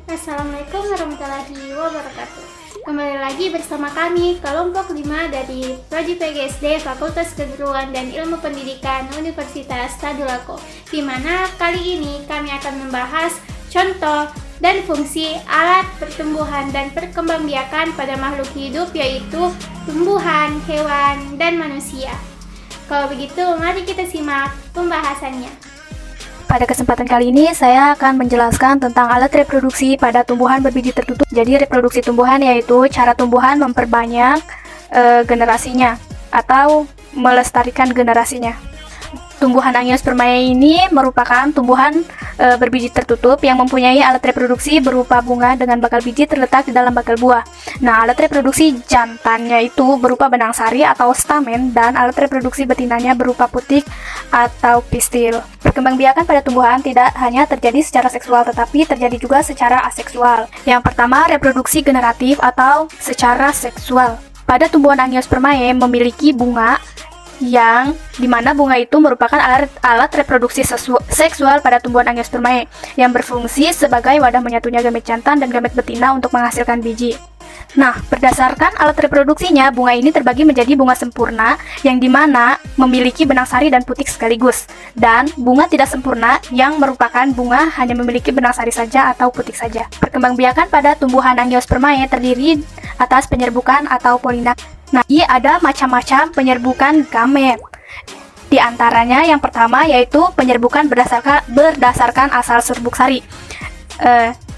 Assalamualaikum warahmatullahi wabarakatuh. Kembali lagi bersama kami kelompok 5 dari Prodi PGSD Fakultas Keguruan dan Ilmu Pendidikan Universitas Tadulako, di mana kali ini kami akan membahas contoh dan fungsi alat pertumbuhan dan perkembangbiakan pada makhluk hidup, yaitu tumbuhan, hewan, dan manusia. Kalau begitu, mari kita simak pembahasannya. Pada kesempatan kali ini, saya akan menjelaskan tentang alat reproduksi pada tumbuhan berbiji tertutup. Jadi, reproduksi tumbuhan yaitu cara tumbuhan memperbanyak generasinya atau melestarikan generasinya. Tumbuhan Angiospermae ini merupakan tumbuhan berbiji tertutup yang mempunyai alat reproduksi berupa bunga dengan bakal biji terletak di dalam bakal buah. Nah, alat reproduksi jantannya itu berupa benang sari atau stamen, dan alat reproduksi betinanya berupa putik atau pistil. Perkembangbiakan pada tumbuhan tidak hanya terjadi secara seksual, tetapi terjadi juga secara aseksual. Yang pertama, reproduksi generatif atau secara seksual. Pada tumbuhan Angiospermae memiliki bunga, yang dimana bunga itu merupakan alat reproduksi seksual pada tumbuhan Angiospermae yang berfungsi sebagai wadah menyatunya gamet jantan dan gamet betina untuk menghasilkan biji. Nah, berdasarkan alat reproduksinya, bunga ini terbagi menjadi bunga sempurna yang dimana memiliki benang sari dan putik sekaligus, dan bunga tidak sempurna yang merupakan bunga hanya memiliki benang sari saja atau putik saja. Perkembangbiakan pada tumbuhan Angiospermae terdiri atas penyerbukan atau polinasi. Nah, ada macam-macam penyerbukan gamet. Di antaranya yang pertama yaitu penyerbukan berdasarkan asal serbuk sari.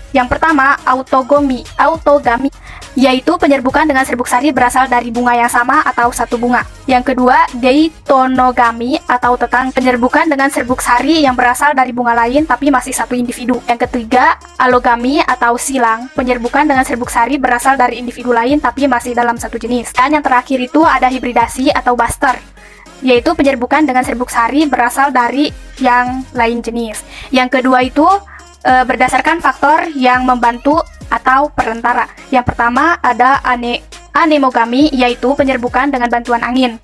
Yang pertama, autogami, yaitu penyerbukan dengan serbuk sari berasal dari bunga yang sama atau satu bunga. Yang kedua, deitonogami atau tetang, penyerbukan dengan serbuk sari yang berasal dari bunga lain tapi masih satu individu. Yang ketiga, alogami atau silang, penyerbukan dengan serbuk sari berasal dari individu lain tapi masih dalam satu jenis. Dan yang terakhir itu ada hibridasi atau buster, yaitu penyerbukan dengan serbuk sari berasal dari yang lain jenis. Yang kedua itu berdasarkan faktor yang membantu atau perantara. Yang pertama ada anemogami, yaitu penyerbukan dengan bantuan angin.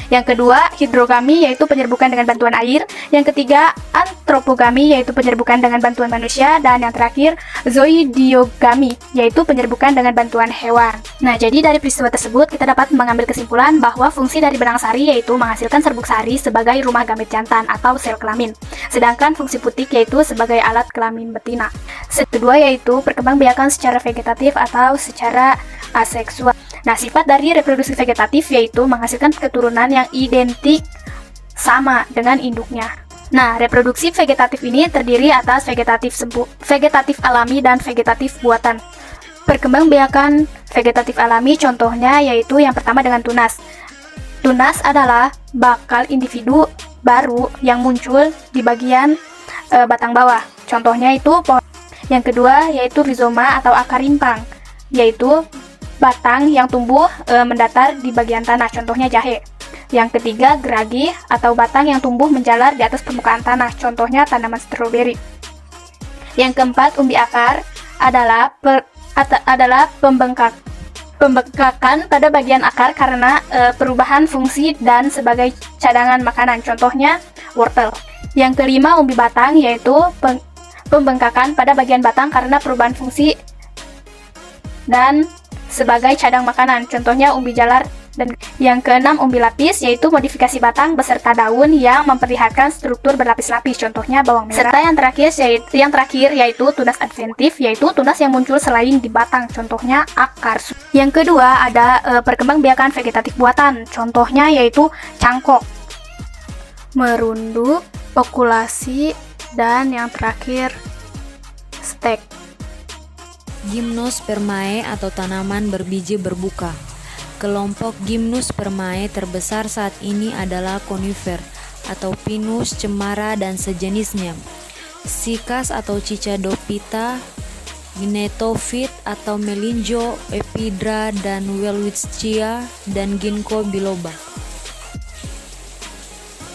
Yang kedua, hidrogami, yaitu penyerbukan dengan bantuan air. Yang ketiga, antropogami, yaitu penyerbukan dengan bantuan manusia. Dan yang terakhir, zoidiogami, yaitu penyerbukan dengan bantuan hewan. Nah, jadi dari peristiwa tersebut kita dapat mengambil kesimpulan bahwa fungsi dari benang sari yaitu menghasilkan serbuk sari sebagai rumah gamet jantan atau sel kelamin. Sedangkan fungsi putik yaitu sebagai alat kelamin betina. Kedua yaitu perkembangbiakan secara vegetatif atau secara aseksual. Nah, sifat dari reproduksi vegetatif yaitu menghasilkan keturunan yang identik sama dengan induknya. Nah, reproduksi vegetatif ini terdiri atas vegetatif alami dan vegetatif buatan. Perkembangbiakan vegetatif alami contohnya yaitu yang pertama dengan tunas. Tunas adalah bakal individu baru yang muncul di bagian batang bawah. Contohnya itu pohon. Yang kedua yaitu rizoma atau akar rimpang, yaitu batang yang tumbuh mendatar di bagian tanah, contohnya jahe. Yang ketiga, geragi atau batang yang tumbuh menjalar di atas permukaan tanah, contohnya tanaman stroberi. Yang keempat, umbi akar adalah pembengkakan pada bagian akar karena perubahan fungsi dan sebagai cadangan makanan, contohnya wortel. Yang kelima, umbi batang, yaitu pembengkakan pada bagian batang karena perubahan fungsi dan sebagai cadang makanan, contohnya umbi jalar. Dan yang keenam, umbi lapis, yaitu modifikasi batang beserta daun yang memperlihatkan struktur berlapis-lapis, contohnya bawang merah. Serta yang terakhir yaitu tunas adventif, yaitu tunas yang muncul selain di batang, contohnya akar. Yang kedua ada perkembangbiakan vegetatif buatan, contohnya yaitu cangkok, merunduk, okulasi, dan yang terakhir stek. Gymnospermae atau tanaman berbiji berbuka. Kelompok Gymnospermae terbesar saat ini adalah conifer atau pinus, cemara, dan sejenisnya. Cycas atau Cichadophyta, Gnetophyt atau Melinjo, Epidra, dan Welwitschia, dan Ginkgo biloba.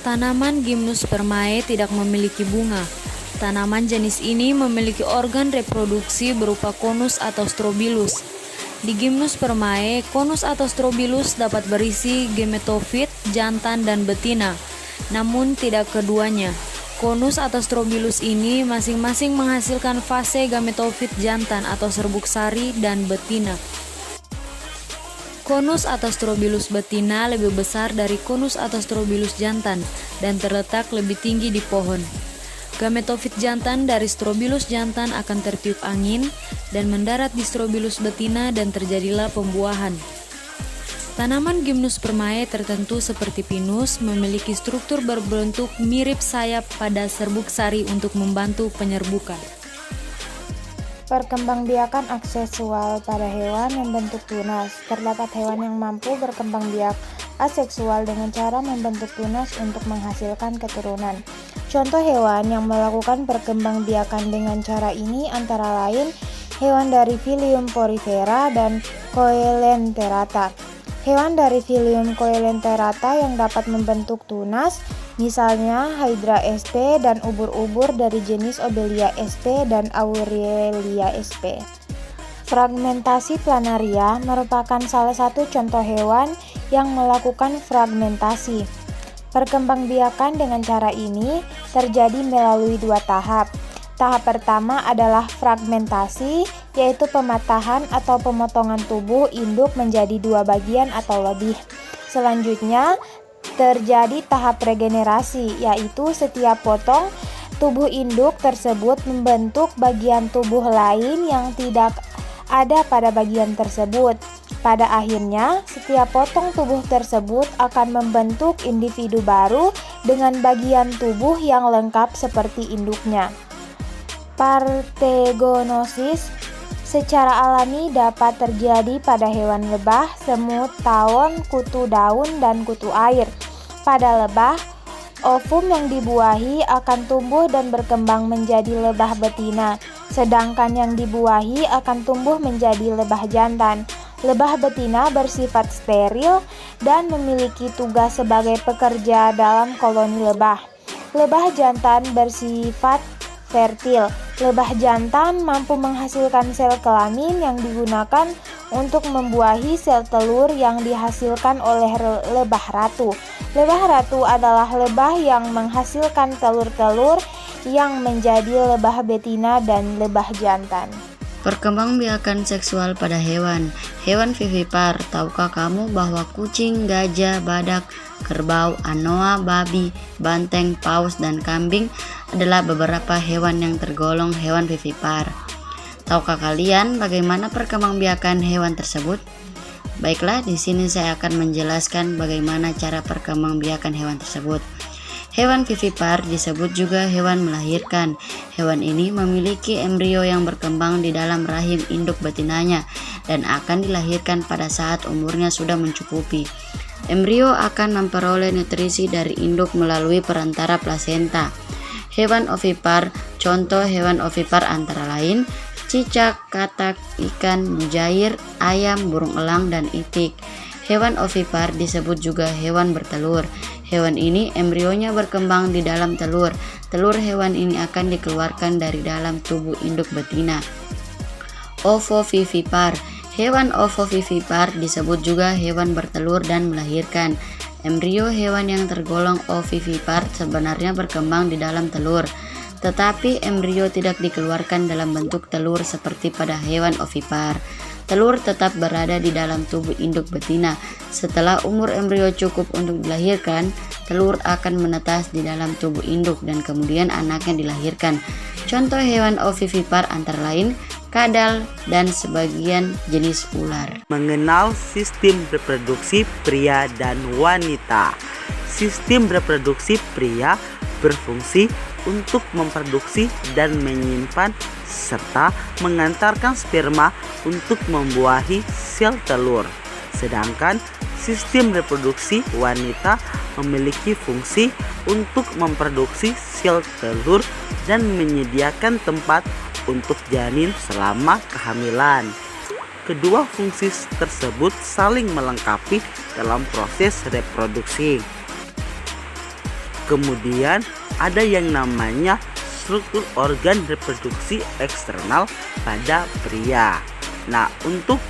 Tanaman Gymnospermae tidak memiliki bunga. Tanaman jenis ini memiliki organ reproduksi berupa konus atau strobilus. Di Gymnospermae, konus atau strobilus dapat berisi gametofit, jantan dan betina, namun tidak keduanya. Konus atau strobilus ini masing-masing menghasilkan fase gametofit jantan atau serbuk sari dan betina. Konus atau strobilus betina lebih besar dari konus atau strobilus jantan dan terletak lebih tinggi di pohon. Gametofit jantan dari strobilus jantan akan tertiup angin dan mendarat di strobilus betina dan terjadilah pembuahan. Tanaman Gymnospermae tertentu seperti pinus memiliki struktur berbentuk mirip sayap pada serbuk sari untuk membantu penyerbukan. Perkembangbiakan aseksual pada hewan membentuk tunas. Terdapat hewan yang mampu berkembang biak aseksual dengan cara membentuk tunas untuk menghasilkan keturunan. Contoh hewan yang melakukan perkembangbiakan dengan cara ini antara lain hewan dari filium Porifera dan Coelenterata. Hewan dari filium Coelenterata yang dapat membentuk tunas misalnya Hydra sp dan ubur-ubur dari jenis Obelia sp dan Aurelia sp. Fragmentasi planaria merupakan salah satu contoh hewan yang melakukan fragmentasi. Perkembangbiakan dengan cara ini terjadi melalui dua tahap. Tahap pertama adalah fragmentasi, yaitu pematahan atau pemotongan tubuh induk menjadi dua bagian atau lebih. Selanjutnya, terjadi tahap regenerasi, yaitu setiap potong tubuh induk tersebut membentuk bagian tubuh lain yang tidak ada pada bagian tersebut. Pada akhirnya, setiap potong tubuh tersebut akan membentuk individu baru dengan bagian tubuh yang lengkap seperti induknya. Partegonosis secara alami dapat terjadi pada hewan lebah, semut, tawon, kutu daun, dan kutu air. Pada lebah, ovum yang dibuahi akan tumbuh dan berkembang menjadi lebah betina, sedangkan yang dibuahi akan tumbuh menjadi lebah jantan. Lebah betina bersifat steril dan memiliki tugas sebagai pekerja dalam koloni lebah. Lebah jantan bersifat fertil. Lebah jantan mampu menghasilkan sel kelamin yang digunakan untuk membuahi sel telur yang dihasilkan oleh lebah ratu. Lebah ratu adalah lebah yang menghasilkan telur-telur yang menjadi lebah betina dan lebah jantan. Perkembangbiakan seksual pada hewan. Hewan vivipar. Tahukah kamu bahwa kucing, gajah, badak, kerbau, anoa, babi, banteng, paus, dan kambing adalah beberapa hewan yang tergolong hewan vivipar. Tahukah kalian bagaimana perkembangbiakan hewan tersebut? Baiklah, di sini saya akan menjelaskan bagaimana cara perkembangbiakan hewan tersebut. Hewan vivipar disebut juga hewan melahirkan. Hewan ini memiliki embrio yang berkembang di dalam rahim induk betinanya dan akan dilahirkan pada saat umurnya sudah mencukupi. Embrio akan memperoleh nutrisi dari induk melalui perantara plasenta. Hewan ovipar, contoh hewan ovipar antara lain cicak, katak, ikan, mujair, ayam, burung elang, dan itik. Hewan ovipar disebut juga hewan bertelur. Hewan ini embrionya berkembang di dalam telur. Telur hewan ini akan dikeluarkan dari dalam tubuh induk betina. Ovovivipar. Hewan ovovivipar disebut juga hewan bertelur dan melahirkan. Embrio hewan yang tergolong ovivipar sebenarnya berkembang di dalam telur, tetapi embrio tidak dikeluarkan dalam bentuk telur seperti pada hewan ovipar. Telur tetap berada di dalam tubuh induk betina. Setelah umur embrio cukup untuk dilahirkan, telur akan menetas di dalam tubuh induk dan kemudian anaknya dilahirkan. Contoh hewan ovivipar antara lain kadal dan sebagian jenis ular. Mengenal sistem reproduksi pria dan wanita. Sistem reproduksi pria berfungsi untuk memproduksi dan menyimpan serta mengantarkan sperma untuk membuahi sel telur. Sedangkan sistem reproduksi wanita memiliki fungsi untuk memproduksi sel telur dan menyediakan tempat untuk janin selama kehamilan. Kedua fungsi tersebut saling melengkapi dalam proses reproduksi. Kemudian ada yang namanya struktur organ reproduksi eksternal pada pria. Nah, untuk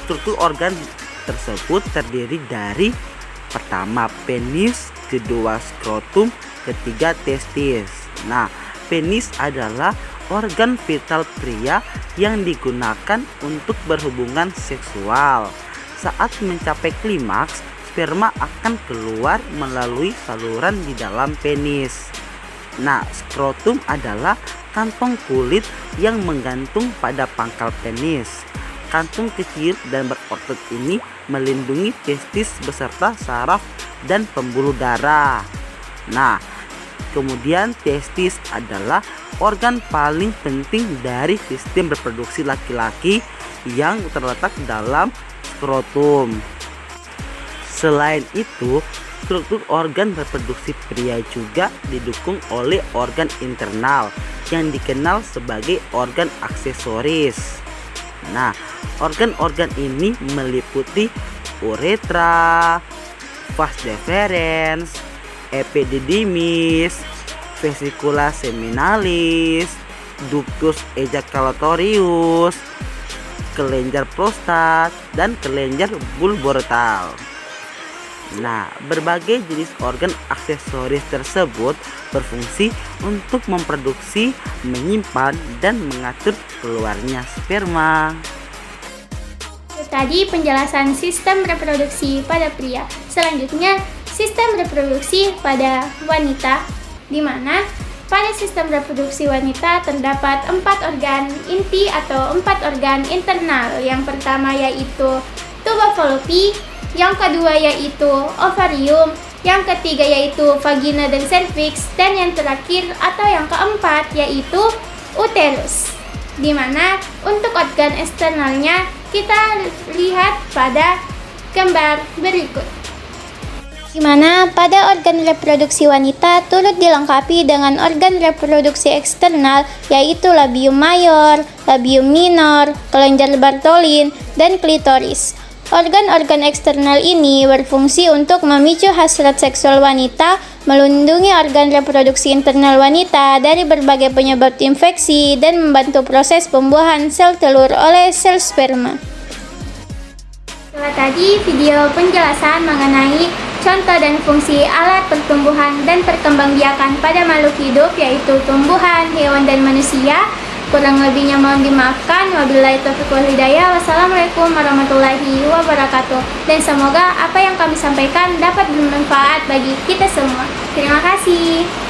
struktur organ tersebut terdiri dari pertama penis, kedua skrotum, ketiga testis. Nah, penis adalah organ vital pria yang digunakan untuk berhubungan seksual. Saat mencapai klimaks, sperma akan keluar melalui saluran di dalam penis. Nah, skrotum adalah kantong kulit yang menggantung pada pangkal penis. Kantung kecil dan berotot ini melindungi testis beserta saraf dan pembuluh darah. Nah, kemudian testis adalah organ paling penting dari sistem reproduksi laki-laki yang terletak dalam skrotum. Selain itu, struktur organ reproduksi pria juga didukung oleh organ internal yang dikenal sebagai organ aksesoris. Nah, organ-organ ini meliputi uretra, vas deferens, epididymis, vesicula seminalis, ductus ejaculatorius, kelenjar prostat, dan kelenjar bulboretal. Nah, berbagai jenis organ aksesoris tersebut berfungsi untuk memproduksi, menyimpan, dan mengatur keluarnya sperma. Itu tadi penjelasan sistem reproduksi pada pria. Selanjutnya, sistem reproduksi pada wanita, di mana pada sistem reproduksi wanita terdapat 4 organ inti atau 4 organ internal. Yang pertama yaitu tuba fallopi, yang kedua yaitu ovarium, yang ketiga yaitu vagina dan cervix, dan yang terakhir atau yang keempat yaitu uterus. Di mana untuk organ eksternalnya kita lihat pada gambar berikut. Di mana pada organ reproduksi wanita turut dilengkapi dengan organ reproduksi eksternal yaitu labium mayor, labium minor, kelenjar Bartholin, dan klitoris. Organ-organ eksternal ini berfungsi untuk memicu hasrat seksual wanita, melindungi organ reproduksi internal wanita dari berbagai penyebab infeksi, dan membantu proses pembuahan sel telur oleh sel sperma. Setelah tadi video penjelasan mengenai contoh dan fungsi alat pertumbuhan dan perkembangbiakan pada makhluk hidup yaitu tumbuhan, hewan, dan manusia. Kurang lebihnya mohon dimaafkan. Wabillahi taufiq wal hidayah. Wassalamualaikum warahmatullahi wabarakatuh. Dan semoga apa yang kami sampaikan dapat bermanfaat bagi kita semua. Terima kasih.